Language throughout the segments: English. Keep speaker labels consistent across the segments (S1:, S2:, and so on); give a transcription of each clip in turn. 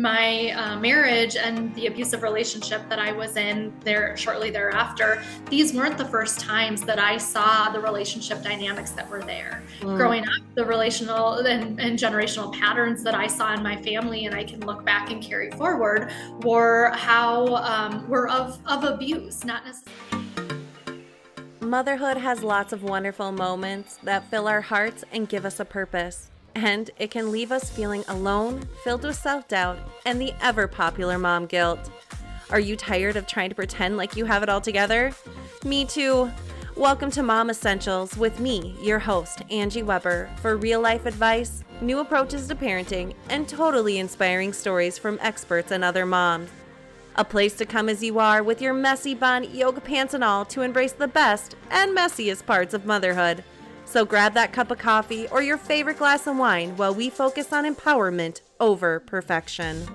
S1: My marriage and the abusive relationship that I was in there shortly thereafter, these weren't the first times that I saw the relationship dynamics that were there. Growing up, the relational and generational patterns that I saw in my family, and I can look back and carry forward, were how were of abuse, not necessarily.
S2: Motherhood has lots of wonderful moments that fill our hearts and give us a purpose. And it can leave us feeling alone, filled with self-doubt, and the ever-popular mom guilt. Are you tired of trying to pretend like you have it all together? Me too. Welcome to Mom Essentials with me, your host, Angie Weber, for real-life advice, new approaches to parenting, and totally inspiring stories from experts and other moms. A place to come as you are with your messy bun, yoga pants and all to embrace the best and messiest parts of motherhood. So grab that cup of coffee or your favorite glass of wine while we focus on empowerment over perfection.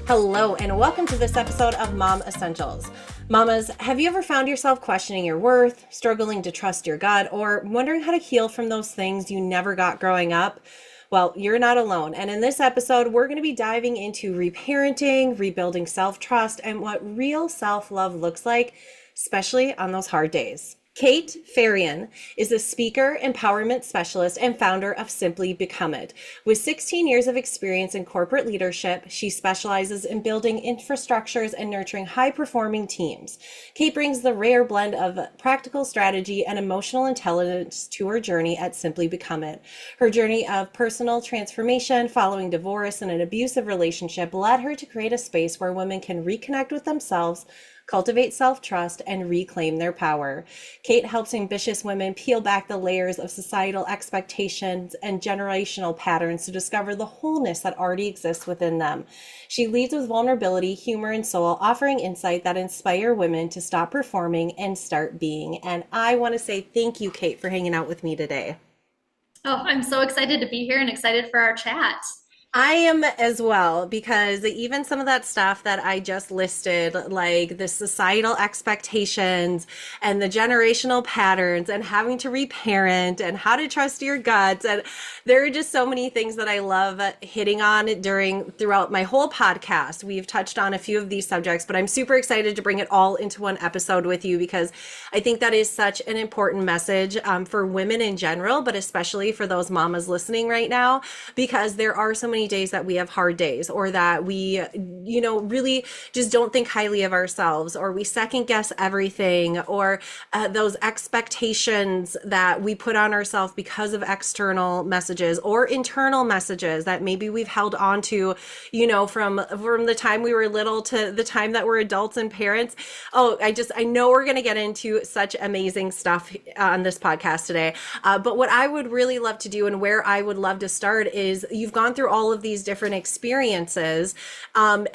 S2: Hello, and welcome to this episode of Mom Essentials. Mamas, have you ever found yourself questioning your worth, struggling to trust your gut, or wondering how to heal from those things you never got growing up? Well, you're not alone. And in this episode, we're going to be diving into reparenting, rebuilding self-trust, and what real self-love looks like, especially on those hard days. Kate Ferrian is a speaker, empowerment specialist, and founder of Simply Become It. With 16 years of experience in corporate leadership, she specializes in building infrastructures and nurturing high-performing teams. Kate brings the rare blend of practical strategy and emotional intelligence to her journey at Simply Become It. Her journey of personal transformation following divorce and an abusive relationship led her to create a space where women can reconnect with themselves, cultivate self-trust, and reclaim their power. Kate helps ambitious women peel back the layers of societal expectations and generational patterns to discover the wholeness that already exists within them. She leads with vulnerability, humor, and soul, offering insight that inspire women to stop performing and start being. And I want to say thank you, Kate, for hanging out with me today.
S1: Oh, I'm so excited to be here and excited for our chat.
S2: I am as well, because even some of that stuff that I just listed, like the societal expectations and the generational patterns and having to reparent and how to trust your guts. And there are just so many things that I love hitting on throughout my whole podcast. We've touched on a few of these subjects, but I'm super excited to bring it all into one episode with you because I think that is such an important message for women in general, but especially for those mamas listening right now, because there are so many days that we have hard days, or that we, really just don't think highly of ourselves, or we second guess everything, or those expectations that we put on ourselves because of external messages or internal messages that maybe we've held on to, from the time we were little to the time that we're adults and parents. Oh, I know we're going to get into such amazing stuff on this podcast today. But what I would really love to do, and where I would love to start, is you've gone through all of these different experiences. A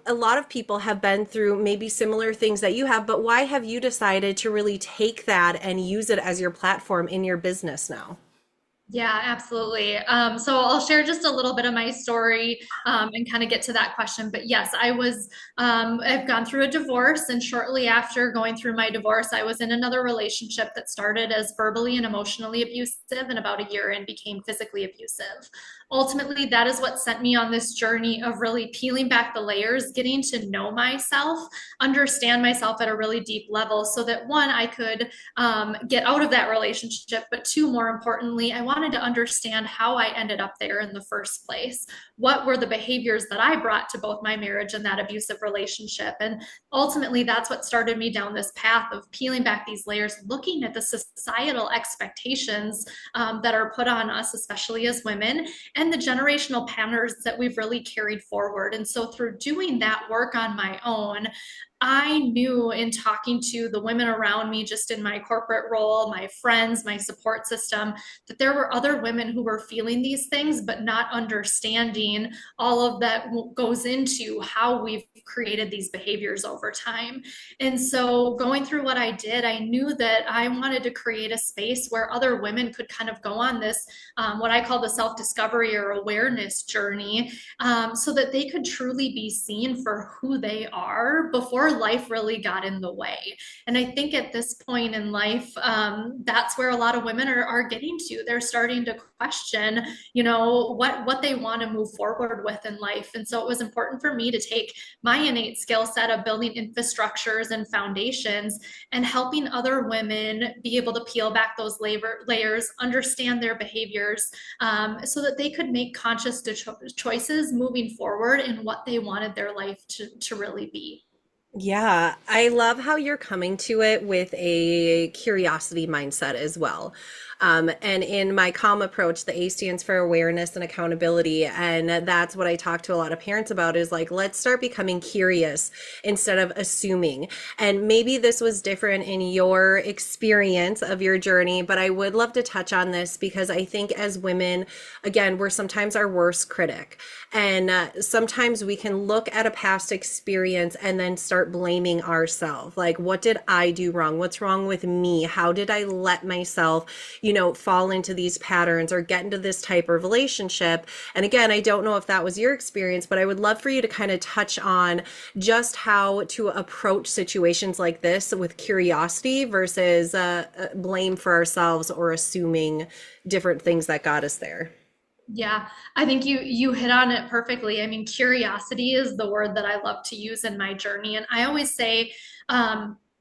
S2: lot of people have been through maybe similar things that you have, but why have you decided to really take that and use it as your platform in your business now?
S1: Yeah, absolutely. So I'll share just a little bit of my story and kind of get to that question. But yes, I've gone through a divorce, and shortly after going through my divorce, I was in another relationship that started as verbally and emotionally abusive, and about a year in became physically abusive. Ultimately, that is what sent me on this journey of really peeling back the layers, getting to know myself, understand myself at a really deep level, so that one, I could get out of that relationship, but two, more importantly, I wanted to understand how I ended up there in the first place. What were the behaviors that I brought to both my marriage and that abusive relationship? And ultimately, that's what started me down this path of peeling back these layers, looking at the societal expectations that are put on us, especially as women, and the generational patterns that we've really carried forward. And so through doing that work on my own, I knew in talking to the women around me, just in my corporate role, my friends, my support system, that there were other women who were feeling these things, but not understanding all of that goes into how we've created these behaviors over time. And so going through what I did, I knew that I wanted to create a space where other women could kind of go on this, what I call the self-discovery or awareness journey, so that they could truly be seen for who they are before or life really got in the way. And I think at this point in life, that's where a lot of women are getting to. They're starting to question, what they want to move forward with in life. And so it was important for me to take my innate skill set of building infrastructures and foundations and helping other women be able to peel back those layers, understand their behaviors, so that they could make conscious choices moving forward in what they wanted their life to really be.
S3: Yeah, I love how you're coming to it with a curiosity mindset as well. And in my calm approach, the A stands for awareness and accountability. And that's what I talk to a lot of parents about is like, let's start becoming curious instead of assuming. And maybe this was different in your experience of your journey, but I would love to touch on this because I think as women, again, we're sometimes our worst critic. And sometimes we can look at a past experience and then start blaming ourselves. Like, what did I do wrong? What's wrong with me? How did I let myself, fall into these patterns or get into this type of relationship? And again, I don't know if that was your experience, but I would love for you to kind of touch on just how to approach situations like this with curiosity versus blame for ourselves or assuming different things that got us there.
S1: Yeah, I think you hit on it perfectly. I mean, curiosity is the word that I love to use in my journey. And I always say,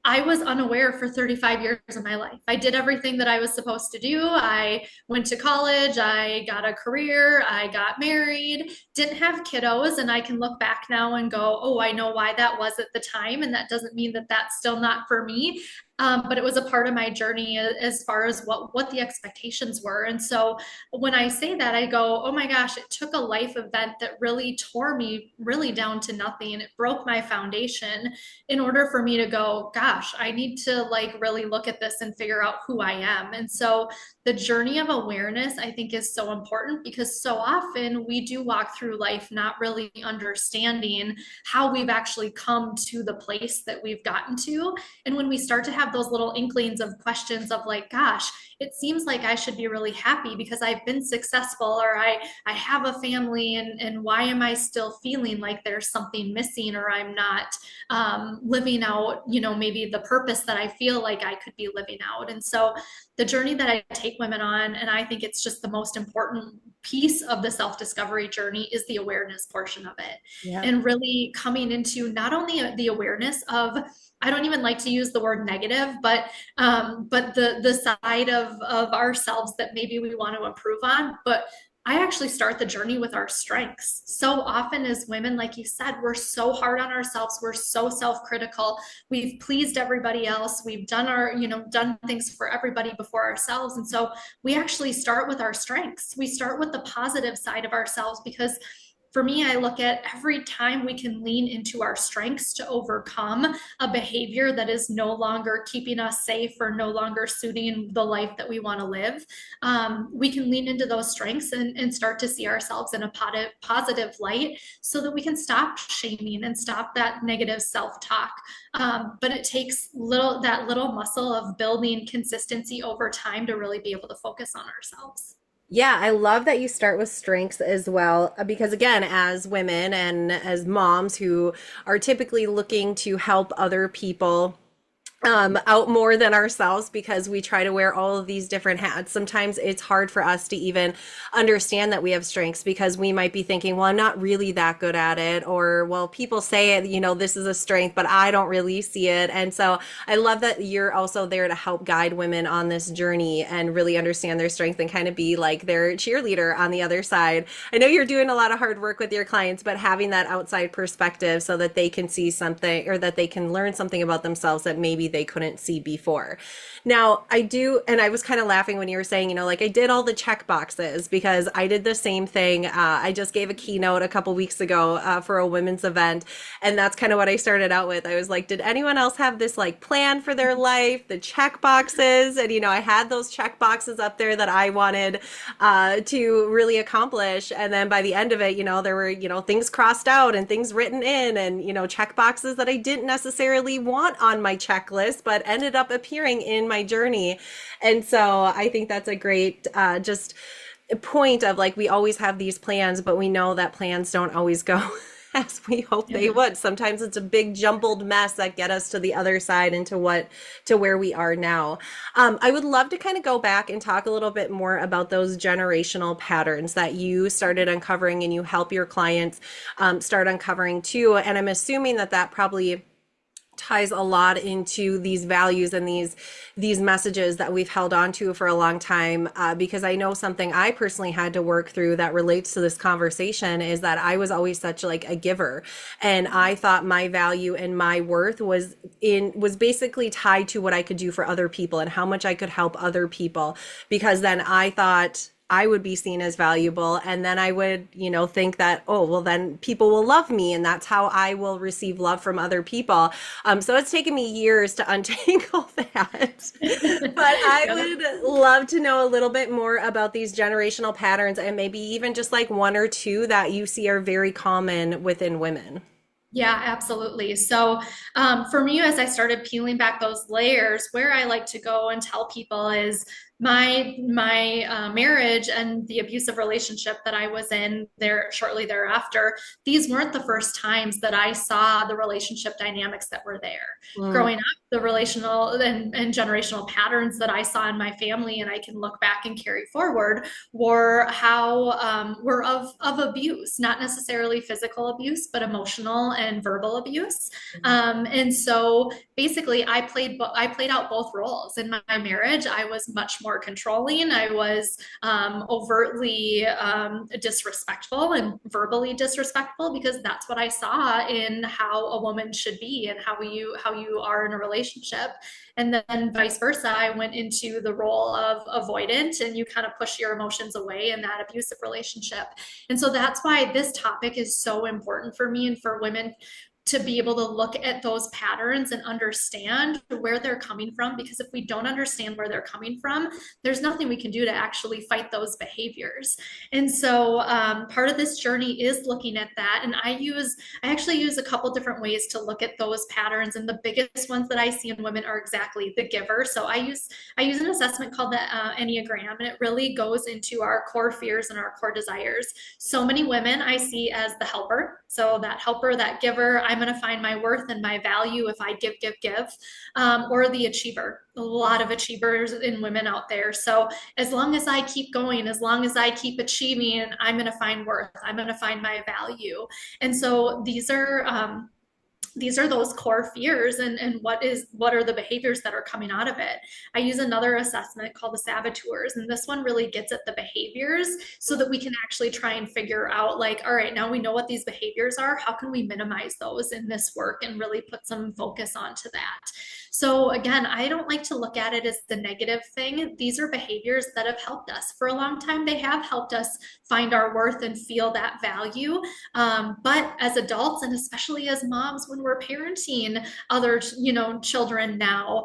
S1: I was unaware for 35 years of my life. I did everything that I was supposed to do. I went to college, I got a career, I got married, didn't have kiddos, and I can look back now and go, oh, I know why that was at the time. And that doesn't mean that that's still not for me. But it was a part of my journey as far as what the expectations were. And so when I say that, I go, oh my gosh, it took a life event that really tore me really down to nothing. And it broke my foundation in order for me to go, gosh, I need to like really look at this and figure out who I am. And so the journey of awareness, I think, is so important because so often we do walk through life not really understanding how we've actually come to the place that we've gotten to. And when we start to have those little inklings of questions of like, gosh, it seems like I should be really happy because I've been successful or I have a family and why am I still feeling like there's something missing or I'm not living out, maybe the purpose that I feel like I could be living out. And so the journey that I take women on, and I think it's just the most important piece of the self-discovery journey is the awareness portion of it.
S3: Yeah.
S1: And really coming into not only the awareness of, I don't even like to use the word negative, but the side of ourselves that maybe we want to improve on. But I actually start the journey with our strengths. So often as women, like you said, we're so hard on ourselves. We're so self-critical. We've pleased everybody else. We've done done things for everybody before ourselves. And so we actually start with our strengths. We start with the positive side of ourselves because for me, I look at every time we can lean into our strengths to overcome a behavior that is no longer keeping us safe or no longer suiting the life that we want to live. We can lean into those strengths and start to see ourselves in a positive light so that we can stop shaming and stop that negative self-talk. But it takes that little muscle of building consistency over time to really be able to focus on ourselves.
S3: Yeah, I love that you start with strengths as well, because again, as women and as moms who are typically looking to help other people out more than ourselves because we try to wear all of these different hats. Sometimes it's hard for us to even understand that we have strengths because we might be thinking, well, I'm not really that good at it. Or, well, people say it, this is a strength, but I don't really see it. And so I love that you're also there to help guide women on this journey and really understand their strength and kind of be like their cheerleader on the other side. I know you're doing a lot of hard work with your clients, but having that outside perspective so that they can see something or that they can learn something about themselves that maybe they couldn't see before. Now, I do, and I was kind of laughing when you were saying, like I did all the check boxes because I did the same thing. I just gave a keynote a couple weeks ago for a women's event, and that's kind of what I started out with. I was like, did anyone else have this like plan for their life, the check boxes? And, I had those check boxes up there that I wanted to really accomplish. And then by the end of it, there were, things crossed out and things written in and, check boxes that I didn't necessarily want on my checklist, but ended up appearing in my journey. And so I think that's a great just point of like, we always have these plans, but we know that plans don't always go as we hope they
S1: Yeah.
S3: would. Sometimes it's a big jumbled mess that get us to the other side and to where we are now. I would love to kind of go back and talk a little bit more about those generational patterns that you started uncovering and you help your clients start uncovering too. And I'm assuming that that probably ties a lot into these values and these messages that we've held on to for a long time, because I know something I personally had to work through that relates to this conversation is that I was always such like a giver, and I thought my value and my worth was basically tied to what I could do for other people and how much I could help other people, because then I thought I would be seen as valuable. And then I would, think that, oh, well, then people will love me. And that's how I will receive love from other people. So it's taken me years to untangle that. But I
S1: Yeah.
S3: would love to know a little bit more about these generational patterns and maybe even just like one or two that you see are very common within women.
S1: Yeah, absolutely. So, for me, as I started peeling back those layers, where I like to go and tell people is my marriage and the abusive relationship that I was in there shortly thereafter. These weren't the first times that I saw the relationship dynamics that were there.
S3: Mm,
S1: Growing up, the relational and generational patterns that I saw in my family, and I can look back and carry forward, were how were of abuse, not necessarily physical abuse, but emotional and verbal abuse. And so basically, I played out both roles in my marriage. I was much more controlling. I was overtly disrespectful and verbally disrespectful because that's what I saw in how a woman should be and how you are in a relationship. And then vice versa, I went into the role of avoidant, and you kind of push your emotions away in that abusive relationship. And so that's why this topic is so important for me and for women to be able to look at those patterns and understand where they're coming from. Because if we don't understand where they're coming from, there's nothing we can do to actually fight those behaviors. And so part of this journey is looking at that. And I actually use a couple different ways to look at those patterns. And the biggest ones that I see in women are exactly the giver. So I use an assessment called the Enneagram, and it really goes into our core fears and our core desires. So many women I see as the helper. So that helper, that giver, I'm going to find my worth and my value if I give, give, give. Or the achiever. A lot of achievers in women out there. So as long as I keep going, as long as I keep achieving, I'm going to find worth. I'm going to find my value. And so these are those core fears, and what are the behaviors that are coming out of it. I use another assessment called the saboteurs, and this one really gets at the behaviors so that we can actually try and figure out, like, all right, now we know what these behaviors are, how can we minimize those in this work and really put some focus onto that. So again, I don't like to look at it as the negative thing. These are behaviors that have helped us for a long time. They have helped us find our worth and feel that value. But as adults, and especially as moms, when we're parenting other, children now,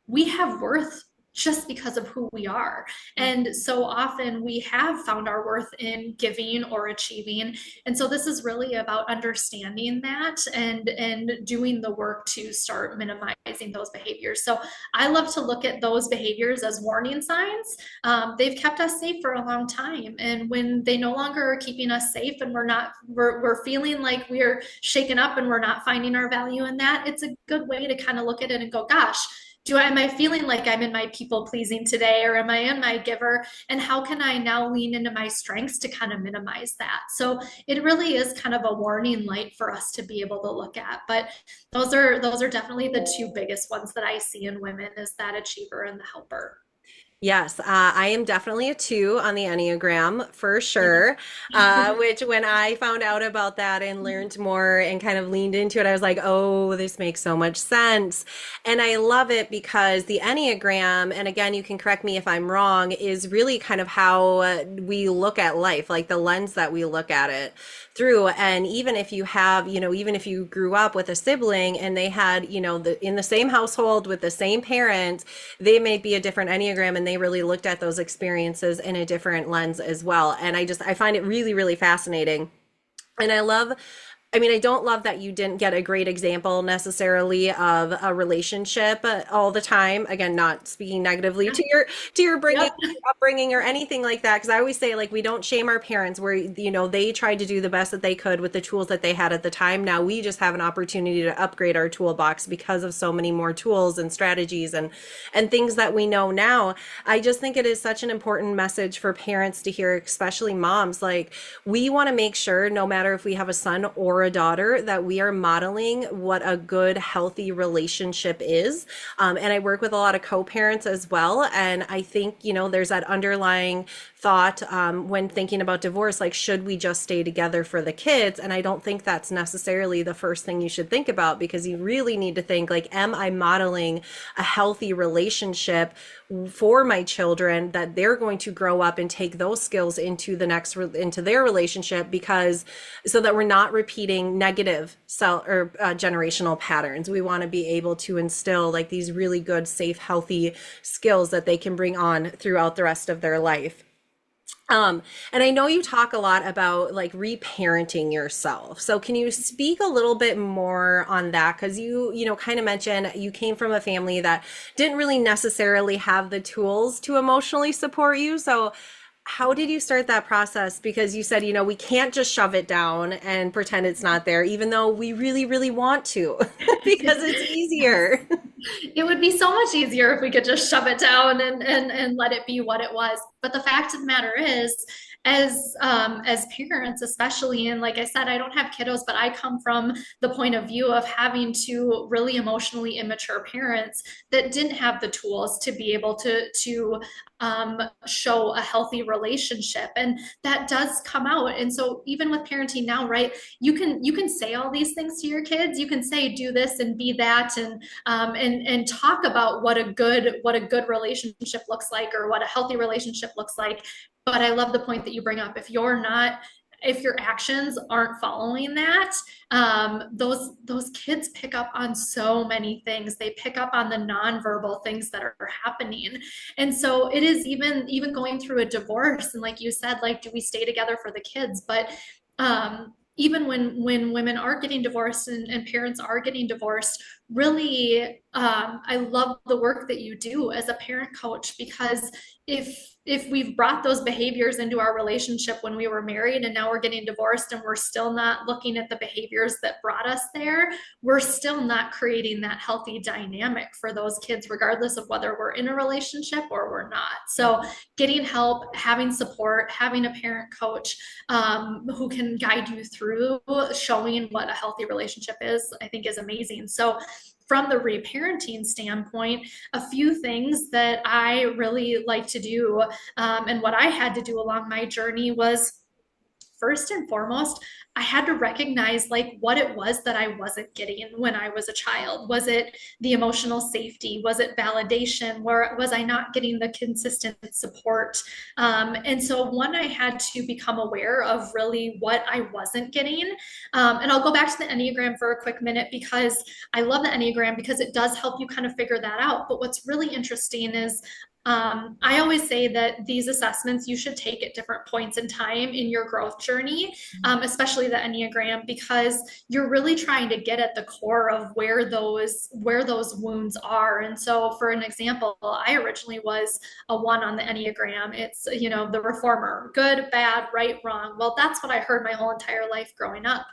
S1: we have worth just because of who we are. And so often we have found our worth in giving or achieving. And so this is really about understanding that and doing the work to start minimizing those behaviors. So I love to look at those behaviors as warning signs. They've kept us safe for a long time. And when they no longer are keeping us safe and we're feeling like we're shaken up and we're not finding our value in that, it's a good way to kind of look at it and go, gosh, am I feeling like I'm in my people pleasing today, or am I in my giver? And how can I now lean into my strengths to kind of minimize that? So it really is kind of a warning light for us to be able to look at. But those are definitely the two biggest ones that I see in women, is that achiever and the helper.
S3: Yes, I am definitely a two on the Enneagram for sure. Which when I found out about that and learned more and kind of leaned into it, I was like, oh, this makes so much sense. And I love it because the Enneagram, and again, you can correct me if I'm wrong, is really kind of how we look at life, like the lens that we look at it through. And even if you have, even if you grew up with a sibling and they had, in the same household with the same parents, they may be a different Enneagram, and they really looked at those experiences in a different lens as well. And I find it really, really fascinating. And I love I mean, I don't love that you didn't get a great example necessarily of a relationship all the time. Again, not speaking negatively
S1: Yeah.
S3: to your bringing
S1: Yep.
S3: upbringing or anything like that. Because I always say, like, we don't shame our parents. Where they tried to do the best that they could with the tools that they had at the time. Now we just have an opportunity to upgrade our toolbox because of so many more tools and strategies and things that we know now. I just think it is such an important message for parents to hear, especially moms. Like, we want to make sure, no matter if we have a son or a daughter, that we are modeling what a good, healthy relationship is. And I work with a lot of co-parents as well. And I think, there's that underlying thought when thinking about divorce, like, should we just stay together for the kids? And I don't think that's necessarily the first thing you should think about, because you really need to think, like, am I modeling a healthy relationship for my children, that they're going to grow up and take those skills into into their relationship, because so that we're not repeating negative cell or generational patterns. We want to be able to instill, like, these really good, safe, healthy skills that they can bring on throughout the rest of their life. And I know you talk a lot about, like, reparenting yourself. So can you speak a little bit more on that? Because kind of mentioned you came from a family that didn't really necessarily have the tools to emotionally support you. So how did you start that process? Because you said, we can't just shove it down and pretend it's not there, even though we really, really want to, because it's easier.
S1: It would be so much easier if we could just shove it down and let it be what it was. But the fact of the matter is, as parents, especially, and like I said, I don't have kiddos, but I come from the point of view of having two really emotionally immature parents that didn't have the tools to be able to show a healthy relationship, and that does come out. And so even with parenting now, right, you can say all these things to your kids. You can say do this and be that, and talk about what a good relationship looks like, or what a healthy relationship looks like. But I love the point that you bring up. If your actions aren't following that, those kids pick up on so many things. They pick up on the nonverbal things that are happening. And so it is even going through a divorce. And like you said, like, do we stay together for the kids? But even when women are getting divorced, and parents are getting divorced, really, I love the work that you do as a parent coach, because if we've brought those behaviors into our relationship when we were married, and now we're getting divorced, and we're still not looking at the behaviors that brought us there, we're still not creating that healthy dynamic for those kids, regardless of whether we're in a relationship or we're not. So getting help, having support, having a parent coach who can guide you through showing what a healthy relationship is, I think is amazing. So from the reparenting standpoint, a few things that I really like to do, and what I had to do along my journey, was first and foremost, I had to recognize, like, what it was that I wasn't getting when I was a child. Was it the emotional safety? Was it validation? Where was I not getting the consistent support? And so one, I had to become aware of really what I wasn't getting. And I'll go back to the Enneagram for a quick minute, because I love the Enneagram, because it does help you kind of figure that out. But what's really interesting is, I always say that these assessments you should take at different points in time in your growth journey, especially the Enneagram, because you're really trying to get at the core of where those wounds are. And so, for an example, I originally was a 1 on the Enneagram. It's, the reformer, good, bad, right, wrong. Well, that's what I heard my whole entire life growing up.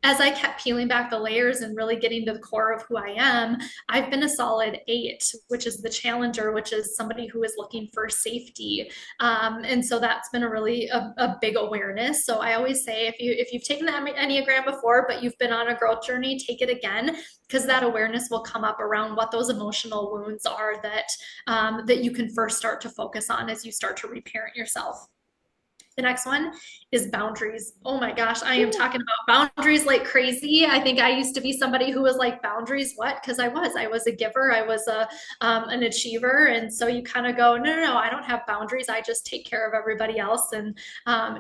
S1: As I kept peeling back the layers and really getting to the core of who I am, I've been a solid 8, which is the challenger, which is somebody who is looking for safety. And so that's been a big awareness. So I always say, if you've taken the Enneagram before, but you've been on a growth journey, take it again, because that awareness will come up around what those emotional wounds are that you can first start to focus on as you start to reparent yourself. The next one is boundaries. Oh my gosh, I am talking about boundaries like crazy. I think I used to be somebody who was like, boundaries, what? Because I was a giver, I was an achiever, and so you kind of go, no, no, no, I don't have boundaries. I just take care of everybody else, and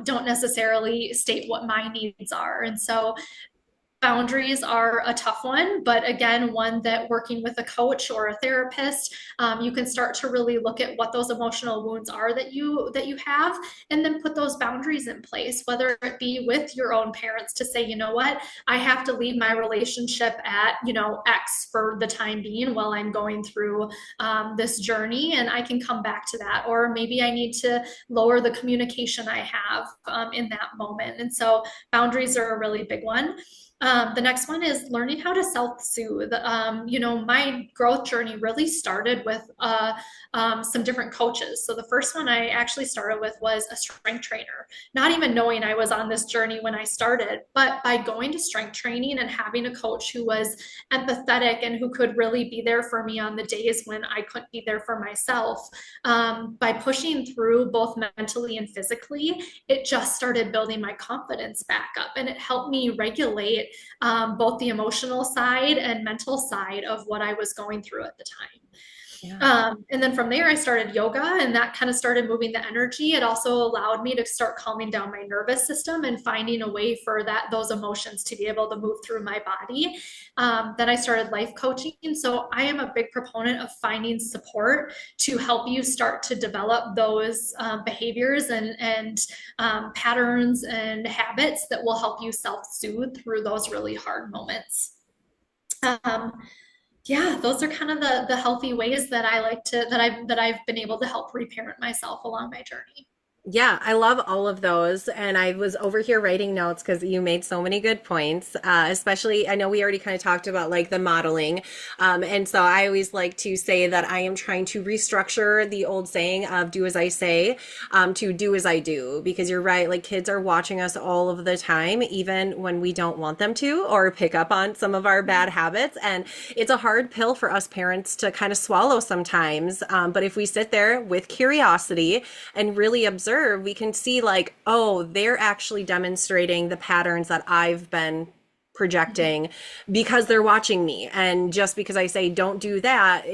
S1: don't necessarily state what my needs are. And so boundaries are a tough one, but again, one that working with a coach or a therapist, you can start to really look at what those emotional wounds are that you have, and then put those boundaries in place, whether it be with your own parents to say, you know what, I have to leave my relationship at, X for the time being while I'm going through this journey, and I can come back to that. Or maybe I need to lower the communication I have in that moment. And so boundaries are a really big one. The next one is learning how to self-soothe. My growth journey really started with some different coaches. So the first one I actually started with was a strength trainer, not even knowing I was on this journey when I started. But by going to strength training and having a coach who was empathetic and who could really be there for me on the days when I couldn't be there for myself, by pushing through both mentally and physically, it just started building my confidence back up, and it helped me regulate both the emotional side and mental side of what I was going through at the time.
S3: Yeah.
S1: And then from there, I started yoga, and that kind of started moving the energy. It also allowed me to start calming down my nervous system and finding a way for those emotions to be able to move through my body. Then I started life coaching. So I am a big proponent of finding support to help you start to develop those behaviors and patterns and habits that will help you self-soothe through those really hard moments. Um, yeah, those are kind of the healthy ways that I like to that I've been able to help reparent myself along my journey.
S3: Yeah, I love all of those. And I was over here writing notes because you made so many good points. Especially, I know we already kind of talked about like the modeling. And so I always like to say that I am trying to restructure the old saying of do as I say, to do as I do. Because you're right, like kids are watching us all of the time, even when we don't want them to, or pick up on some of our bad habits. And it's a hard pill for us parents to kind of swallow sometimes. But if we sit there with curiosity and really observe, we can see like, oh, they're actually demonstrating the patterns that I've been projecting because they're watching me. And just because I say don't do that,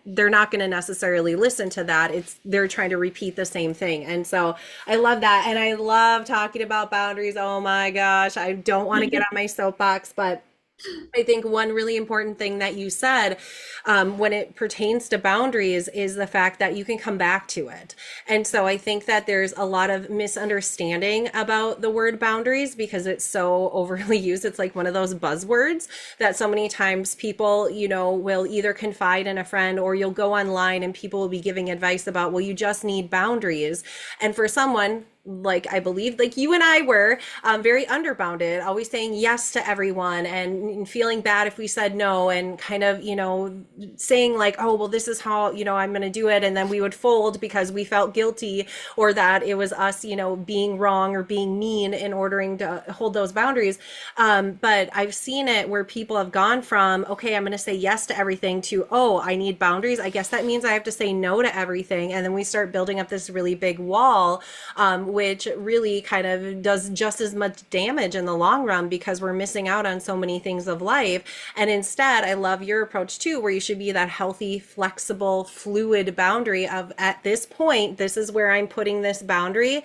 S3: they're not going to necessarily listen to that. They're trying to repeat the same thing. And so I love that. And I love talking about boundaries. Oh my gosh, I don't want to get on my soapbox, but I think one really important thing that you said when it pertains to boundaries is the fact that you can come back to it. And so I think that there's a lot of misunderstanding about the word boundaries because it's so overly used. It's like one of those buzzwords that so many times people, will either confide in a friend or you'll go online and people will be giving advice about, well, you just need boundaries. And for someone like I believe like you and I were very underbounded, always saying yes to everyone and feeling bad if we said no, and kind of, saying like, oh, well, this is how, I'm going to do it. And then we would fold because we felt guilty or that it was us, being wrong or being mean in ordering to hold those boundaries. But I've seen it where people have gone from, okay, I'm going to say yes to everything to, oh, I need boundaries. I guess that means I have to say no to everything. And then we start building up this really big wall, which really kind of does just as much damage in the long run because we're missing out on so many things of life. And instead, I love your approach too, where you should be that healthy, flexible, fluid boundary of at this point, this is where I'm putting this boundary,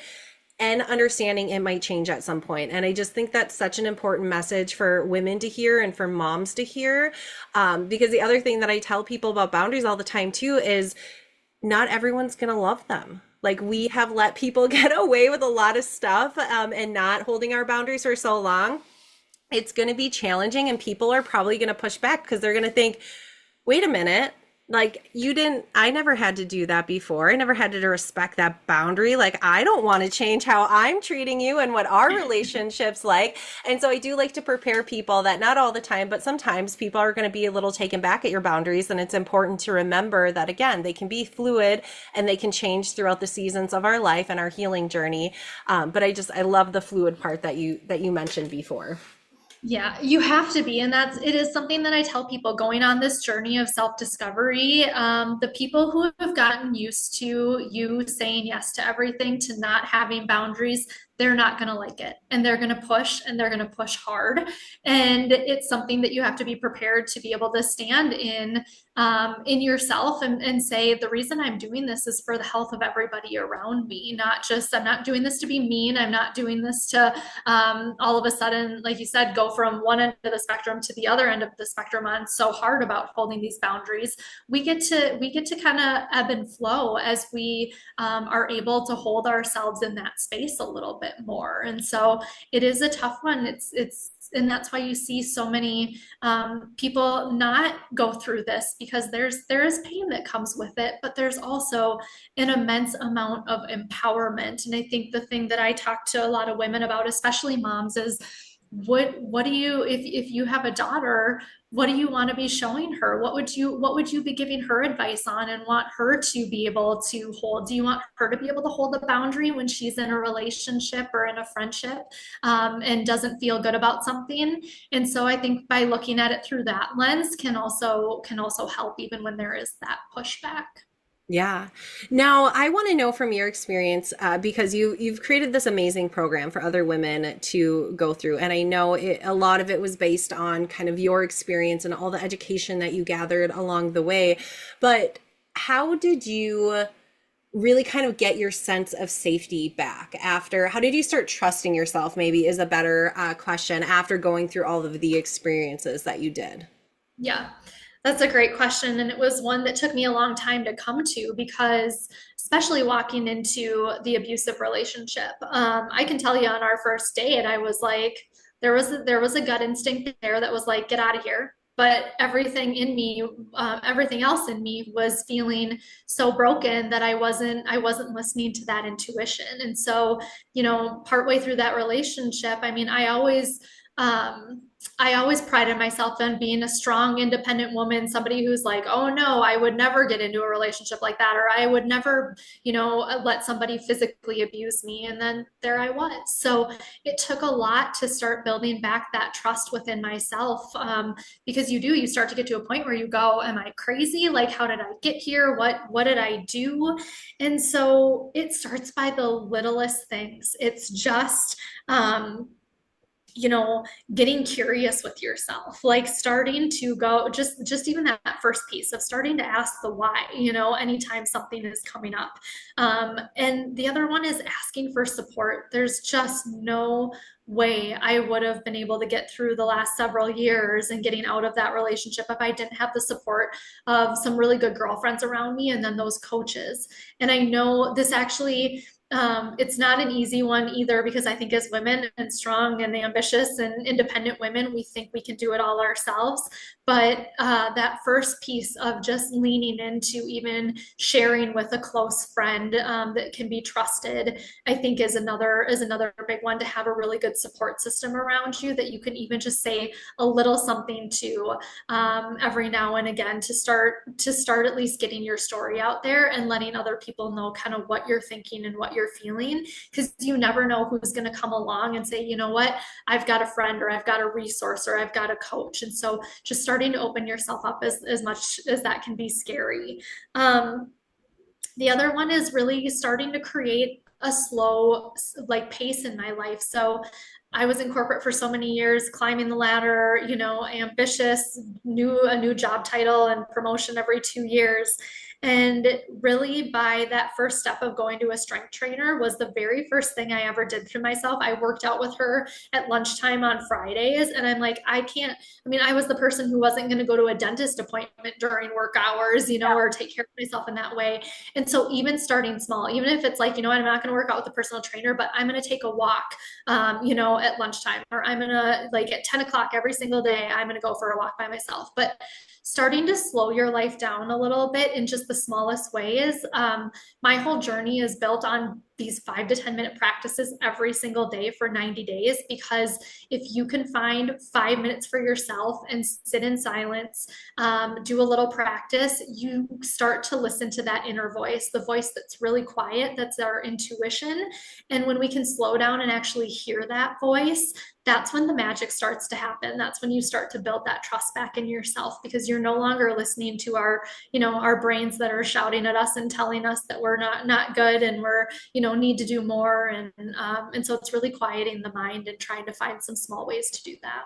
S3: and understanding it might change at some point. And I just think that's such an important message for women to hear and for moms to hear. Because the other thing that I tell people about boundaries all the time too is not everyone's going to love them. Like we have let people get away with a lot of stuff and not holding our boundaries for so long. It's going to be challenging and people are probably going to push back because they're going to think, wait a minute, like I never had to do that before. I never had to respect that boundary. Like I don't want to change how I'm treating you and what our relationship's like. And so I do like to prepare people that not all the time, but sometimes people are going to be a little taken back at your boundaries. And it's important to remember that again, they can be fluid and they can change throughout the seasons of our life and our healing journey. But I love the fluid part that you mentioned before.
S1: Yeah, you have to be. And it is something that I tell people going on this journey of self-discovery. The people who have gotten used to you saying yes to everything, to not having boundaries, they're not going to like it, and they're going to push, and they're going to push hard. And it's something that you have to be prepared to be able to stand in yourself and say, the reason I'm doing this is for the health of everybody around me, not just, I'm not doing this to be mean. I'm not doing this to all of a sudden, like you said, go from one end of the spectrum to the other end of the spectrum on so hard about holding these boundaries. We get to kind of ebb and flow as we are able to hold ourselves in that space a little bit more. And so it is a tough one. And that's why you see so many people not go through this, because there is pain that comes with it, but there's also an immense amount of empowerment. And I think the thing that I talk to a lot of women about, especially moms, is what do you, if you have a daughter, what do you want to be showing her? What would you be giving her advice on and want her to be able to hold? Do you want her to be able to hold a boundary when she's in a relationship or in a friendship and doesn't feel good about something? And so I think by looking at it through that lens can also help, even when there is that pushback.
S3: Yeah. Now, I want to know from your experience, because you've created this amazing program for other women to go through, and I know a lot of it was based on kind of your experience and all the education that you gathered along the way. But how did you really kind of get your sense of safety back after? How did you start trusting yourself? Maybe is a better question, after going through all of the experiences that you did.
S1: Yeah, that's a great question. And it was one that took me a long time to come to, because especially walking into the abusive relationship, I can tell you on our first date, I was like, there was a gut instinct there that was like, get out of here. But everything in me, everything else in me was feeling so broken that I wasn't listening to that intuition. And so, partway through that relationship, I mean, um, I always prided myself on being a strong, independent woman, somebody who's like, oh no, I would never get into a relationship like that, or I would never, let somebody physically abuse me. And then there I was. So it took a lot to start building back that trust within myself, because you start to get to a point where you go, am I crazy? Like, how did I get here? What did I do? And so it starts by the littlest things. It's just, you know, getting curious with yourself, like starting to go, just even that first piece of starting to ask the why, anytime something is coming up. And the other one is asking for support. There's just no way I would have been able to get through the last several years and getting out of that relationship if I didn't have the support of some really good girlfriends around me, and then those coaches. And I know this actually, it's not an easy one either, because I think as women and strong and ambitious and independent women, we think we can do it all ourselves. But that first piece of just leaning into even sharing with a close friend that can be trusted, I think is another big one, to have a really good support system around you that you can even just say a little something to every now and again, to start at least getting your story out there and letting other people know kind of what you're thinking and what you're feeling, because you never know who's going to come along and say, you know what, I've got a friend, or I've got a resource, or I've got a coach. And so just starting to open yourself up as much as that can be scary. The other one is really starting to create a slow, like, pace in my life. So I was in corporate for so many years, climbing the ladder, ambitious, a new job title and promotion every 2 years. And really, by that first step of going to a strength trainer was the very first thing I ever did for myself. I worked out with her at lunchtime on Fridays. And I'm like, I can't, I mean, I was the person who wasn't going to go to a dentist appointment during work hours, or take care of myself in that way. And so even starting small, even if it's like, I'm not going to work out with a personal trainer, but I'm going to take a walk, at lunchtime, or I'm going to, like, at 10 o'clock every single day, I'm going to go for a walk by myself. But starting to slow your life down a little bit in just the smallest ways. My whole journey is built on these 5 to 10 minute practices every single day for 90 days, because if you can find 5 minutes for yourself and sit in silence, do a little practice, you start to listen to that inner voice, the voice that's really quiet, that's our intuition. And when we can slow down and actually hear that voice, that's when the magic starts to happen. That's when you start to build that trust back in yourself, because you're no longer listening to our brains that are shouting at us and telling us that we're not good, and we're, need to do more. And so it's really quieting the mind and trying to find some small ways to do that.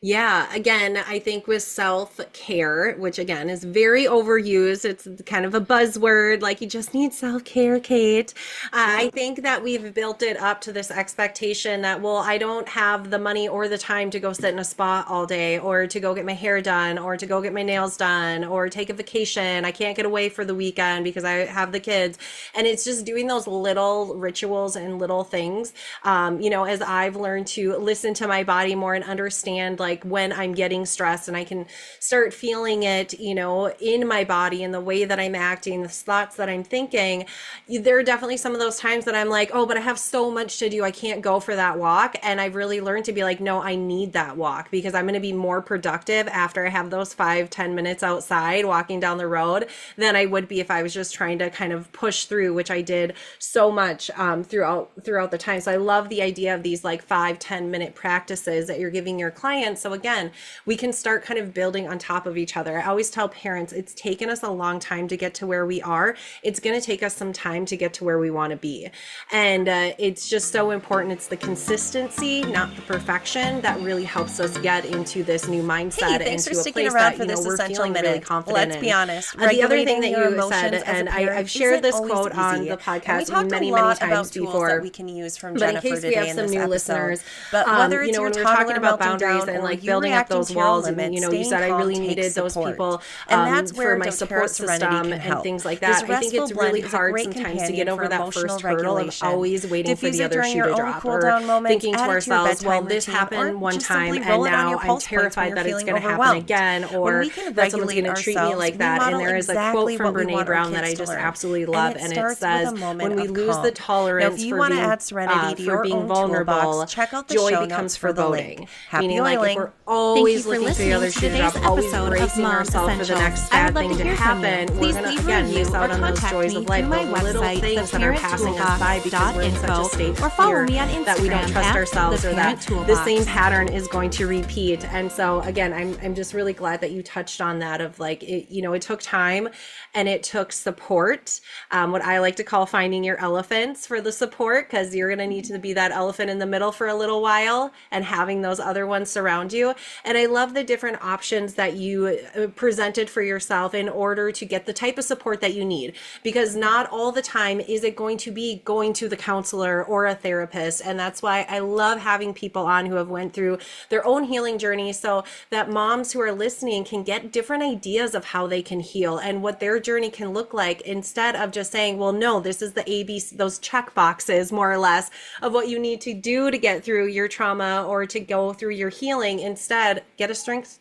S3: Yeah, again, I think with self-care, which again is very overused, it's kind of a buzzword, like you just need self-care, Kate. I think that we've built it up to this expectation that, well, I don't have the money or the time to go sit in a spa all day, or to go get my hair done, or to go get my nails done, or take a vacation. I can't get away for the weekend because I have the kids. And it's just doing those little rituals and little things. As I've learned to listen to my body more and understand, like, when I'm getting stressed, and I can start feeling it, in my body, in the way that I'm acting, the thoughts that I'm thinking. There are definitely some of those times that I'm like, oh, but I have so much to do, I can't go for that walk. And I've really learned to be like, no, I need that walk, because I'm going to be more productive after I have those 5-10 minutes outside walking down the road than I would be if I was just trying to kind of push through, which I did so much throughout the time. So I love the idea of these like 5-10 minute practices that you're giving your clients. So again, we can start kind of building on top of each other. I always tell parents, it's taken us a long time to get to where we are. It's going to take us some time to get to where we want to be. And it's just so important. It's the consistency, not the perfection, that really helps us get into this new mindset,
S2: Hey, thanks for
S3: into a
S2: sticking
S3: place
S2: around
S3: that,
S2: for this
S3: we're
S2: essential
S3: feeling
S2: minute.
S3: really confident
S2: Let's
S3: in.
S2: be honest.
S3: The other thing
S2: Regulating
S3: that
S2: your
S3: you said,
S2: emotions as a
S3: and
S2: parent
S3: I've shared
S2: isn't
S3: this
S2: always
S3: quote on
S2: easy.
S3: the
S2: And we
S3: podcast
S2: talked
S3: many,
S2: a
S3: many
S2: lot
S3: times
S2: about tools that
S3: before.
S2: we can use from
S3: But in
S2: Jennifer
S3: case we have
S2: today in
S3: some
S2: this
S3: new
S2: episode.
S3: listeners,
S2: But whether it's
S3: when
S2: your
S3: we were talking
S2: toddler
S3: about
S2: melting
S3: boundaries
S2: down
S3: and
S2: or
S3: like
S2: you
S3: building up
S2: reacting
S3: those
S2: to your
S3: walls,
S2: own
S3: and
S2: limits,
S3: you
S2: staying
S3: said I
S2: calm
S3: really needed
S2: takes
S3: those
S2: support.
S3: people
S2: And that's
S3: for
S2: where
S3: my
S2: doTERRA
S3: support
S2: Serenity
S3: system
S2: can
S3: and
S2: help.
S3: things like
S2: This
S3: that. I think
S2: restful
S3: it's really
S2: blend is a
S3: hard
S2: great
S3: sometimes to
S2: companion
S3: get
S2: for
S3: over that
S2: emotional
S3: first hurdle of
S2: regulation.
S3: always waiting for
S2: Diffuse
S3: the
S2: it
S3: other
S2: during
S3: shoe
S2: your
S3: to
S2: own
S3: drop,
S2: cool
S3: or
S2: down moments,
S3: thinking to
S2: add it to your
S3: ourselves, well,
S2: bedtime
S3: this
S2: routine, or
S3: happened one
S2: just
S3: time
S2: simply
S3: and
S2: roll it on
S3: now
S2: your
S3: I'm
S2: pulse points when
S3: terrified
S2: you're
S3: that it's
S2: feeling
S3: going to happen
S2: overwhelmed.
S3: again,
S2: When
S3: or
S2: we can
S3: that someone's
S2: regulate
S3: going to treat me
S2: ourselves,
S3: like
S2: we
S3: that. And
S2: model
S3: there is a quote
S2: exactly
S3: from
S2: what we
S3: Brene
S2: want our
S3: Brown that
S2: kids
S3: I
S2: to
S3: just
S2: learn.
S3: absolutely
S2: And
S3: love,
S2: it
S3: and it
S2: starts with a
S3: says,
S2: moment
S3: when we
S2: of
S3: lose the
S2: calm. Now, if
S3: tolerance
S2: you
S3: for
S2: want to
S3: being
S2: add serenity to
S3: for
S2: your
S3: being
S2: own toolbox,
S3: vulnerable,
S2: check out the
S3: joy
S2: show notes
S3: becomes
S2: for the link.
S3: foreboding.
S2: Happy
S3: Meaning, like, if we're
S2: oiling!
S1: Thank you
S3: always
S1: for
S3: looking for the
S1: listening
S3: other
S1: to
S3: shoe to
S1: today's
S3: drop, always
S1: episode of
S3: bracing
S1: Mom
S3: ourselves for the
S1: Essentials.
S3: next
S1: I would
S3: bad
S1: love
S3: thing
S1: to
S3: to
S1: hear from you.
S3: happen, we're
S1: Please
S3: gonna
S1: leave a
S3: again
S1: review
S3: miss
S1: or
S3: out on those
S1: contact
S3: joys
S1: me
S3: of life,
S1: through my
S3: those little
S1: website,
S3: things that are passing us by because we're in such a state
S1: theparenttoolbox.info, or
S3: of
S1: follow
S3: fear
S1: me on
S3: that we don't
S1: Instagram
S3: trust
S1: at
S3: ourselves, or that the same
S1: theparenttoolbox.
S3: pattern is going to repeat. And so again, I'm just really glad that you touched on that, of like, it took time and it took support, what I like to call finding your elephants for the support, because you're going to need to be that elephant in the middle for a little while, and having those other ones surround you. And I love the different options that you presented for yourself in order to get the type of support that you need, because not all the time is it going to be going to the counselor or a therapist. And that's why I love having people on who have went through their own healing journey, so that moms who are listening can get different ideas of how they can heal and what their journey can look like, instead of just saying, well, no, this is the ABC, those check boxes more or less of what you need to do to get through your trauma or to go through your healing. Instead, get a strength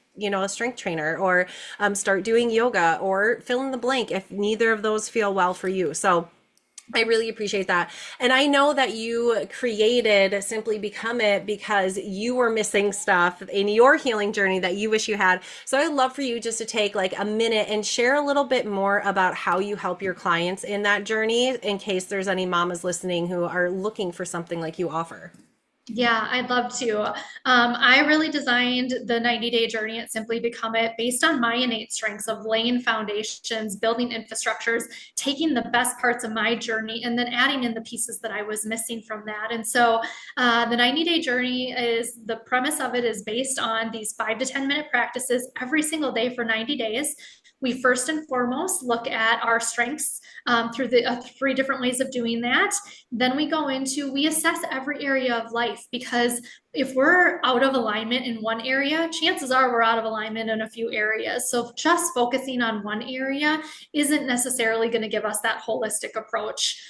S3: trainer, or start doing yoga, or fill in the blank if neither of those feel well for you. So I really appreciate that. And I know that you created Simply Become It because you were missing stuff in your healing journey that you wish you had. So I'd love for you just to take like a minute and share a little bit more about how you help your clients in that journey, in case there's any mamas listening who are looking for something like you offer.
S1: Yeah, I'd love to. I really designed the 90-day journey at Simply Become It based on my innate strengths of laying foundations, building infrastructures, taking the best parts of my journey, and then adding in the pieces that I was missing from that. And so the 90-day journey is, the premise of it is based on these 5 to 10 minute practices every single day for 90 days. We first and foremost look at our strengths through the 3 different ways of doing that. Then we assess every area of life, because if we're out of alignment in one area, chances are we're out of alignment in a few areas. So just focusing on one area isn't necessarily going to give us that holistic approach.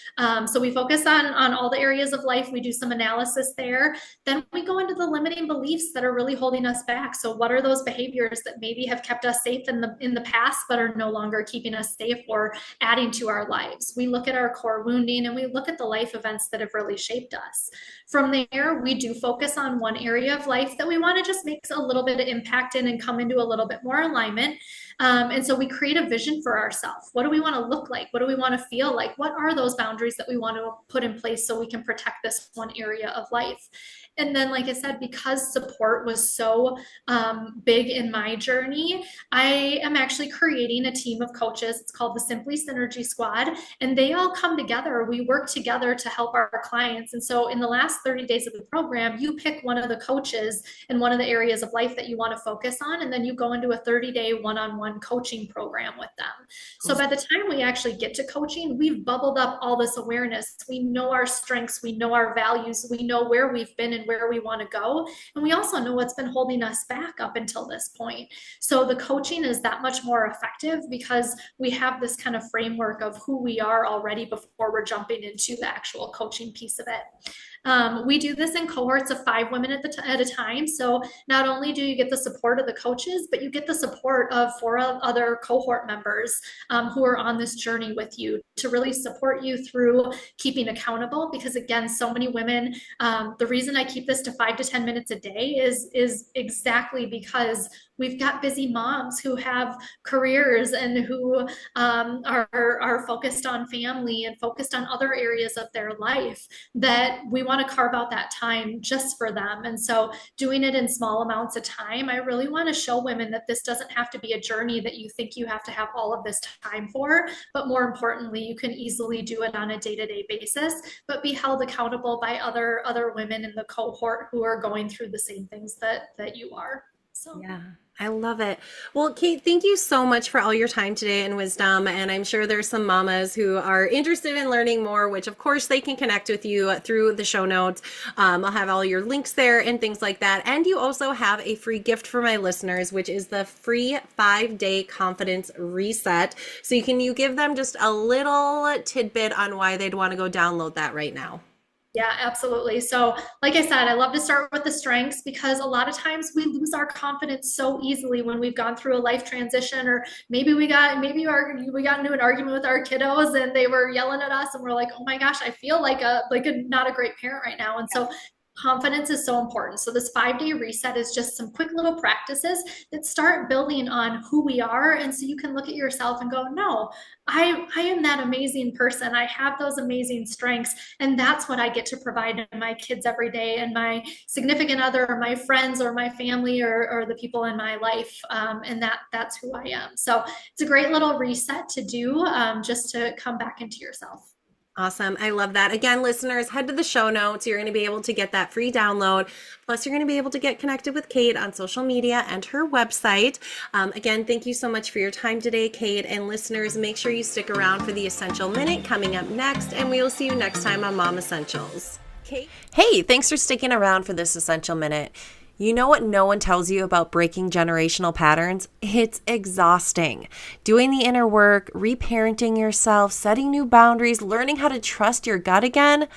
S1: So we focus on all the areas of life. We do some analysis there. Then we go into the limiting beliefs that are really holding us back. So what are those behaviors that maybe have kept us safe in the past, but are no longer keeping us safe or adding to our lives? We look at our core wounding, and we look at the life events that have really shaped us. From there, we do focus on one area of life that we want to just make a little bit of impact in and come into a little bit more alignment. And so we create a vision for ourselves. What do we want to look like? What do we want to feel like? What are those boundaries that we want to put in place so we can protect this one area of life? And then, like I said, because support was so big in my journey, I am actually creating a team of coaches. It's called the Simply Synergy Squad, and they all come together. We work together to help our clients. And so in the last 30 days of the program, you pick one of the coaches in one of the areas of life that you want to focus on, and then you go into a 30-day one-on-one coaching program with them. So by the time we actually get to coaching, we've bubbled up all this awareness. We know our strengths, we know our values, we know where we've been and where we want to go. And we also know what's been holding us back up until this point. So the coaching is that much more effective because we have this kind of framework of who we are already before we're jumping into the actual coaching piece of it. We do this in cohorts of 5 women at a time. So not only do you get the support of the coaches, but you get the support of 4 other cohort members who are on this journey with you to really support you through keeping accountable. Because again, so many women, the reason I keep this to 5 to 10 minutes a day is exactly because we've got busy moms who have careers and who are focused on family and focused on other areas of their life, that we want to carve out that time just for them. And so doing it in small amounts of time, I really want to show women that this doesn't have to be a journey that you think you have to have all of this time for, but more importantly, you can easily do it on a day-to-day basis, but be held accountable by other women in the cohort who are going through the same things that you are. So
S3: yeah. I love it. Well, Kate, thank you so much for all your time today and wisdom. And I'm sure there's some mamas who are interested in learning more, which of course they can connect with you through the show notes. I'll have all your links there and things like that. And you also have a free gift for my listeners, which is the free 5-day confidence reset. So you give them just a little tidbit on why they'd want to go download that right now.
S1: Yeah, absolutely. So, like I said, I love to start with the strengths because a lot of times we lose our confidence so easily when we've gone through a life transition, or maybe we got into an argument with our kiddos and they were yelling at us and we're like, oh my gosh, I feel like a not a great parent right now. And so confidence is so important. So this 5-day reset is just some quick little practices that start building on who we are. And so you can look at yourself and go, no, I am that amazing person. I have those amazing strengths. And that's what I get to provide to my kids every day and my significant other or my friends or my family or the people in my life. And that's who I am. So it's a great little reset to do just to come back into yourself.
S3: Awesome. I love that. Again, listeners, head to the show notes. You're going to be able to get that free download. Plus, you're going to be able to get connected with Kate on social media and her website. Again, thank you so much for your time today, Kate. And listeners, make sure you stick around for the Essential Minute coming up next. And we will see you next time on Mom Essentials. Kate? Hey, thanks for sticking around for this Essential Minute. You know what no one tells you about breaking generational patterns? It's exhausting. Doing the inner work, reparenting yourself, setting new boundaries, learning how to trust your gut again.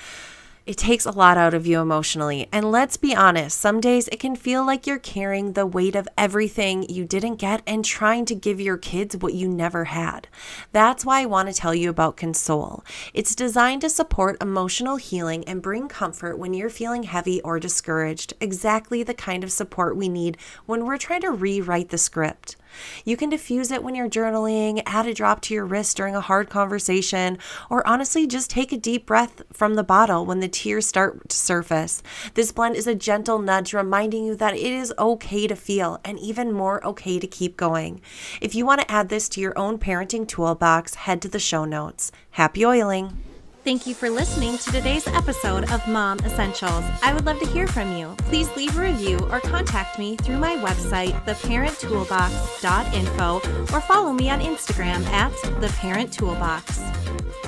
S3: It takes a lot out of you emotionally. And let's be honest, some days it can feel like you're carrying the weight of everything you didn't get and trying to give your kids what you never had. That's why I want to tell you about Console. It's designed to support emotional healing and bring comfort when you're feeling heavy or discouraged. Exactly the kind of support we need when we're trying to rewrite the script. You can diffuse it when you're journaling, add a drop to your wrist during a hard conversation, or honestly just take a deep breath from the bottle when the tears start to surface. This blend is a gentle nudge reminding you that it is okay to feel and even more okay to keep going. If you want to add this to your own parenting toolbox, head to the show notes. Happy oiling!
S2: Thank you for listening to today's episode of Mom Essentials. I would love to hear from you. Please leave a review or contact me through my website, theparenttoolbox.info, or follow me on Instagram at theparenttoolbox.